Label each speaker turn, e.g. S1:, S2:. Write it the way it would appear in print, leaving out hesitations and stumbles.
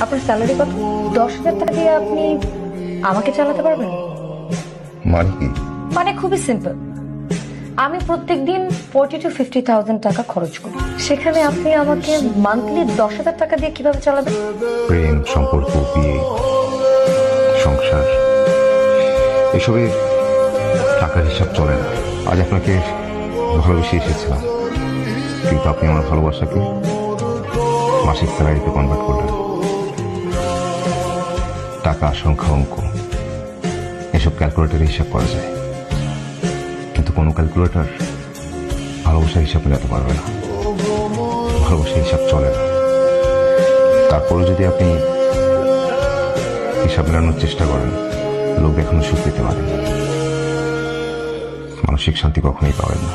S1: আপনার স্যালারি কত? 10,000 টাকা দিয়ে আপনি আমাকে চালাতে পারবেন?
S2: মানে কি?
S1: মানে খুবই সিম্পল। আমি প্রত্যেকদিন 40 to 50,000 টাকা খরচ করি, সেখানে আপনি আমাকে মান্থলি 10,000 টাকা দিয়ে কিভাবে চালাবেন?
S2: প্রেম, সম্পর্ক, বিয়ে, সংসার, এসবে টাকার হিসাব চলে না। আজ আপনাকে ভালোবেসে এসেছিলাম, কিন্তু আপনি আমার ভালোবাসাকে মাসিক স্যালারিতে কনভার্ট করলেন। টাকা, সংখ্যা, অঙ্ক এসব ক্যালকুলেটরে হিসাব করা যায়, কিন্তু কোনো ক্যালকুলেটর ভালোবাসার হিসাব মেলাতে পারবে না। ভালোবাসার হিসাব চলে না। তারপরে যদি আপনি হিসাব মেলানোর চেষ্টা করেন, লোক দেখানোর সুখ পেতে পারেন, মানসিক শান্তি কখনোই পাবেন না।